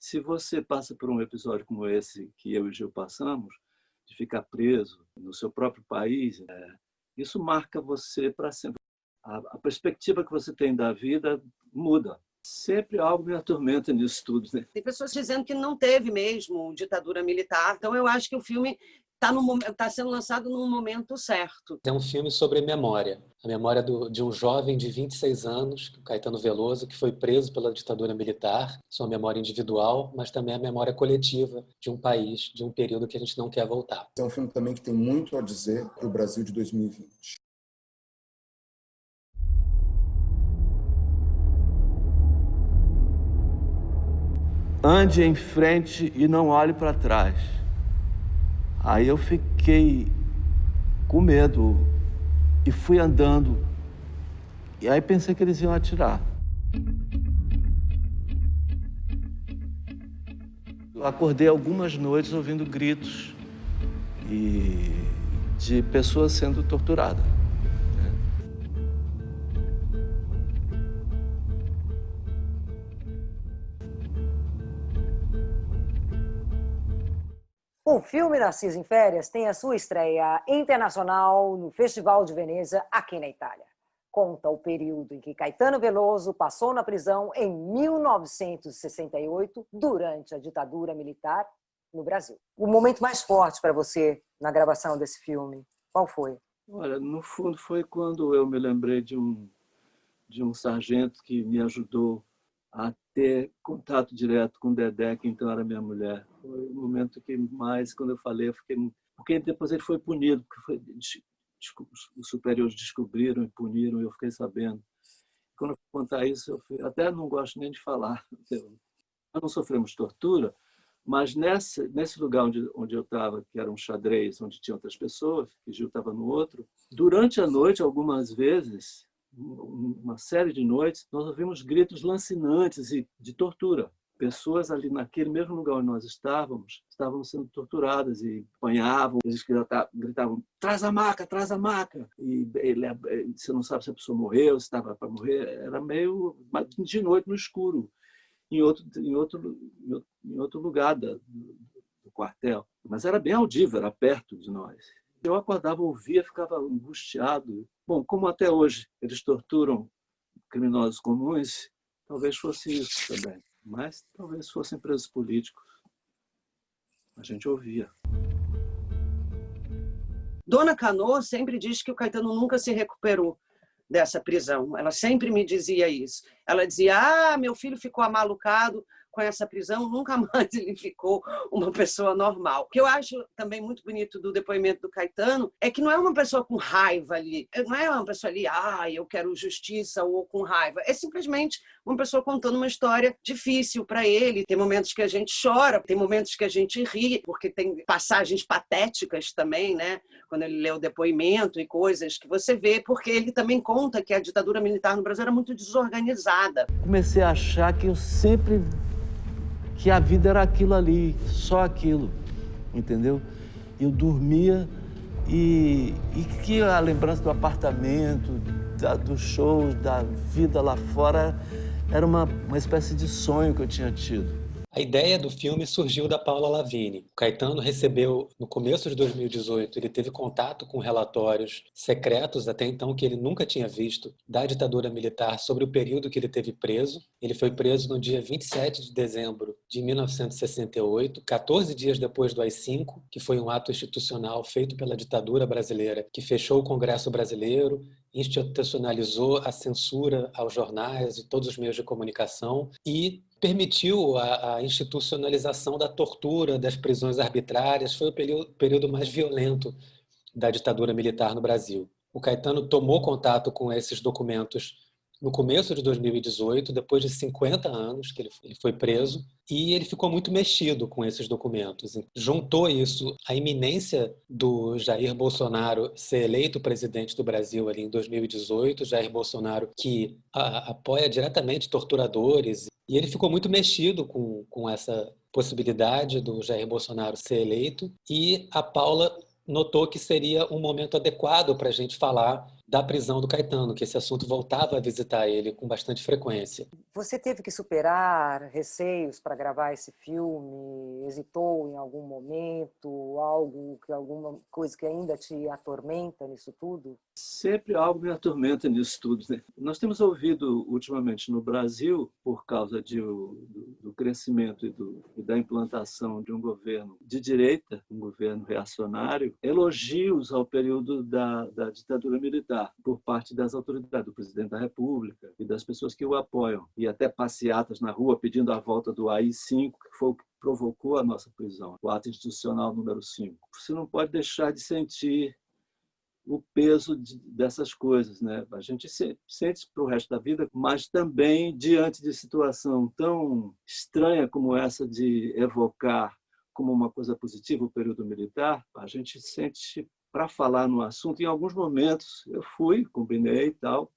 Se você passa por um episódio como esse que eu e o Gil passamos, de ficar preso no seu próprio país, isso marca você para sempre. A perspectiva que você tem da vida muda. Sempre algo me atormenta nisso tudo, né? Tem pessoas dizendo que não teve mesmo ditadura militar. Então, eu acho que o filme está sendo lançado num momento certo. É um filme sobre memória. A memória de um jovem de 26 anos, Caetano Veloso, que foi preso pela ditadura militar. Sua memória individual, mas também a memória coletiva de um país, de um período que a gente não quer voltar. É um filme também que tem muito a dizer para o Brasil de 2020. Ande em frente e não olhe para trás. Aí eu fiquei com medo e fui andando. E aí pensei que eles iam atirar. Eu acordei algumas noites ouvindo gritos de pessoas sendo torturadas. O filme Narciso em Férias tem a sua estreia internacional no Festival de Veneza, aqui na Itália. Conta o período em que Caetano Veloso passou na prisão em 1968, durante a ditadura militar no Brasil. O momento mais forte para você na gravação desse filme, qual foi? Olha, no fundo foi quando eu me lembrei de um sargento que me ajudou a ter contato direto com Dedé, que então era minha mulher. Foi o momento que mais, quando eu falei, eu fiquei... Porque depois ele foi punido, porque os superiores descobriram e puniram, e eu fiquei sabendo. Quando eu fui contar isso, eu até não gosto nem de falar. Nós não sofremos tortura, mas nesse lugar onde eu estava, que era um xadrez, onde tinha outras pessoas, que Gil estava no outro, durante a noite, algumas vezes, uma série de noites, nós ouvimos gritos lancinantes e de tortura. Pessoas ali naquele mesmo lugar onde nós estávamos, estavam sendo torturadas e apanhavam, eles gritavam, traz a maca, traz a maca. E você não sabe se a pessoa morreu, se estava para morrer, era meio de noite no escuro, em outro lugar do quartel. Mas era bem audível, era perto de nós. Eu acordava, ouvia, ficava angustiado. Bom, como até hoje eles torturam criminosos comuns, talvez fosse isso também. Mas talvez fossem presos políticos. A gente ouvia. Dona Canô sempre diz que o Caetano nunca se recuperou dessa prisão. Ela sempre me dizia isso. Ela dizia, meu filho ficou amalucado com essa prisão, nunca mais ele ficou uma pessoa normal. O que eu acho também muito bonito do depoimento do Caetano é que não é uma pessoa com raiva ali, não é uma pessoa ali, eu quero justiça ou com raiva, é simplesmente uma pessoa contando uma história difícil para ele. Tem momentos que a gente chora, tem momentos que a gente ri, porque tem passagens patéticas também, né? Quando ele lê o depoimento e coisas que você vê, porque ele também conta que a ditadura militar no Brasil era muito desorganizada. Comecei a achar que que a vida era aquilo ali, só aquilo, entendeu? Eu dormia e que a lembrança do apartamento, dos shows, da vida lá fora, era uma espécie de sonho que eu tinha tido. A ideia do filme surgiu da Paula Lavigne. O Caetano recebeu, no começo de 2018, ele teve contato com relatórios secretos, até então, que ele nunca tinha visto, da ditadura militar sobre o período que ele teve preso. Ele foi preso no dia 27 de dezembro de 1968, 14 dias depois do AI-5, que foi um ato institucional feito pela ditadura brasileira, que fechou o Congresso brasileiro, institucionalizou a censura aos jornais e todos os meios de comunicação e permitiu a institucionalização da tortura, das prisões arbitrárias. Foi o período mais violento da ditadura militar no Brasil. O Caetano tomou contato com esses documentos no começo de 2018, depois de 50 anos que ele foi preso, e ele ficou muito mexido com esses documentos. Juntou isso à iminência do Jair Bolsonaro ser eleito presidente do Brasil ali em 2018, Jair Bolsonaro que apoia diretamente torturadores, e ele ficou muito mexido com essa possibilidade do Jair Bolsonaro ser eleito, e a Paula notou que seria um momento adequado para a gente falar da prisão do Caetano, que esse assunto voltava a visitar ele com bastante frequência. Você teve que superar receios para gravar esse filme? Hesitou em algum momento? Alguma coisa que ainda te atormenta nisso tudo? Sempre algo me atormenta nisso tudo, né? Nós temos ouvido ultimamente no Brasil, por causa do crescimento e da implantação de um governo de direita, um governo reacionário, elogios ao período da ditadura militar por parte das autoridades, do presidente da República e das pessoas que o apoiam, e até passeatas na rua pedindo a volta do AI-5, que foi o que provocou a nossa prisão, o ato institucional número 5. Você não pode deixar de sentir o peso dessas coisas, né? A gente sente para o resto da vida, mas também diante de situação tão estranha como essa de evocar como uma coisa positiva o período militar, a gente sente para falar no assunto. Em alguns momentos eu combinei e tal,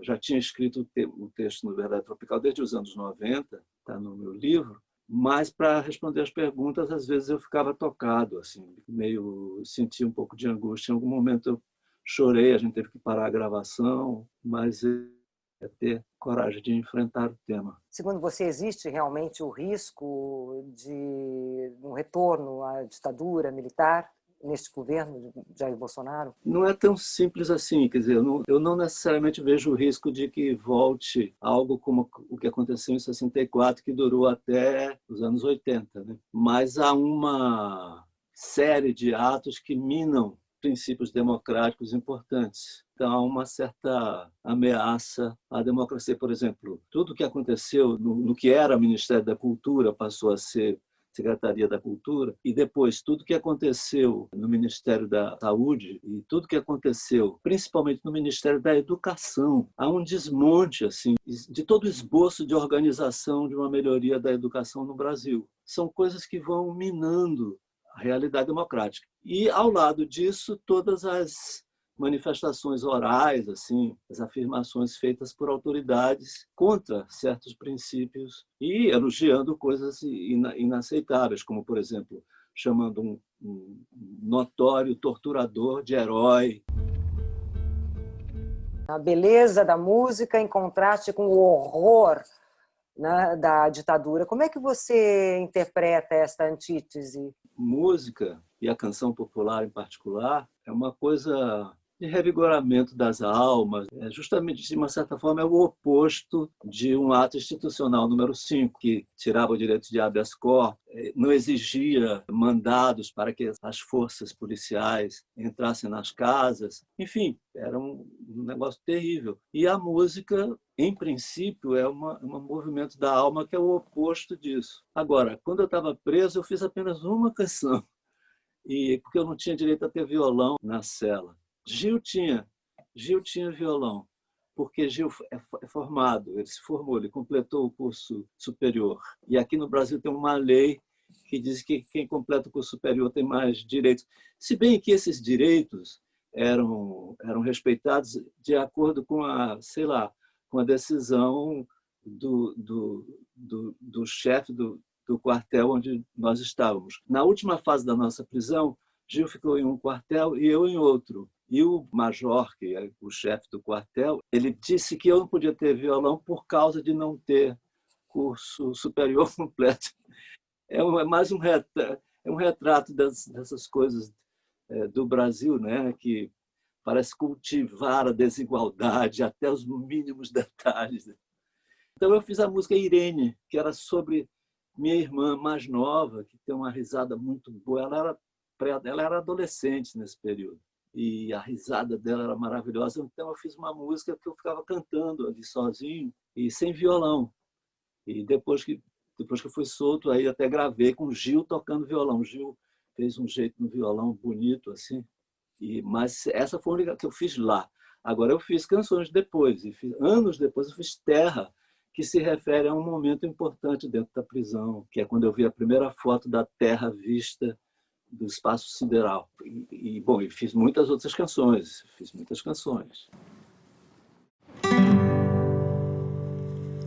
já tinha escrito o texto no Verdade Tropical desde os anos 90, está no meu livro, mas para responder as perguntas, às vezes eu ficava tocado, assim, meio sentia um pouco de angústia. Em algum momento eu chorei, a gente teve que parar a gravação, mas é ter coragem de enfrentar o tema. Segundo você, existe realmente o risco de um retorno à ditadura militar neste governo de Jair Bolsonaro? Não é tão simples assim, quer dizer, eu não necessariamente vejo o risco de que volte algo como o que aconteceu em 64, que durou até os anos 80, né? Mas há uma série de atos que minam princípios democráticos importantes. Então, há uma certa ameaça à democracia. Por exemplo, tudo o que aconteceu no que era o Ministério da Cultura passou a ser Secretaria da Cultura, e depois tudo que aconteceu no Ministério da Saúde e tudo que aconteceu, principalmente no Ministério da Educação, há um desmonte assim de todo o esboço de organização de uma melhoria da educação no Brasil. São coisas que vão minando a realidade democrática. E, ao lado disso, todas as manifestações orais, assim, as afirmações feitas por autoridades contra certos princípios e elogiando coisas inaceitáveis, como, por exemplo, chamando um notório torturador de herói. A beleza da música em contraste com o horror, né, da ditadura. Como é que você interpreta esta antítese? Música, e a canção popular em particular, é uma coisa de revigoramento das almas. Justamente, de uma certa forma, é o oposto de um ato institucional número 5, que tirava o direito de habeas corpus, não exigia mandados para que as forças policiais entrassem nas casas. Enfim, era um negócio terrível. E a música, em princípio, é um movimento da alma que é o oposto disso. Agora, quando eu estava preso, eu fiz apenas uma canção, porque eu não tinha direito a ter violão na cela. Gil tinha violão, porque Gil é formado, ele se formou, ele completou o curso superior. E aqui no Brasil tem uma lei que diz que quem completa o curso superior tem mais direitos. Se bem que esses direitos eram respeitados de acordo com com a decisão do chefe do quartel onde nós estávamos. Na última fase da nossa prisão, Gil ficou em um quartel e eu em outro. E o major, que é o chefe do quartel, ele disse que eu não podia ter violão por causa de não ter curso superior completo. É mais um retrato dessas coisas do Brasil, né? Que parece cultivar a desigualdade até os mínimos detalhes. Então eu fiz a música Irene, que era sobre minha irmã mais nova, que tem uma risada muito boa. Ela era adolescente nesse período e a risada dela era maravilhosa. Então eu fiz uma música que eu ficava cantando ali sozinho e sem violão. E depois que eu fui solto, aí até gravei com o Gil tocando violão. O Gil fez um jeito no violão bonito assim. Mas essa foi a única que eu fiz lá. Agora eu fiz canções depois, anos depois eu fiz Terra, que se refere a um momento importante dentro da prisão, que é quando eu vi a primeira foto da Terra vista do espaço sideral. E fiz muitas outras canções.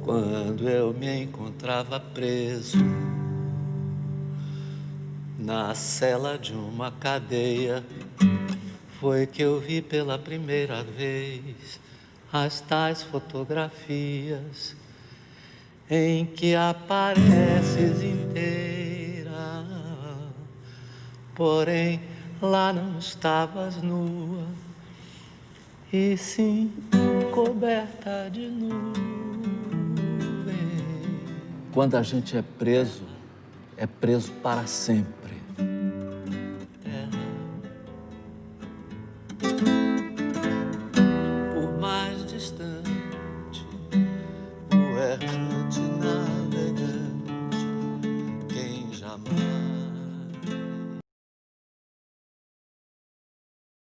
Quando eu me encontrava preso na cela de uma cadeia, foi que eu vi pela primeira vez as tais fotografias em que apareces inteira. Porém, lá não estavas nua, e sim coberta de nuvem. Quando a gente é preso para sempre.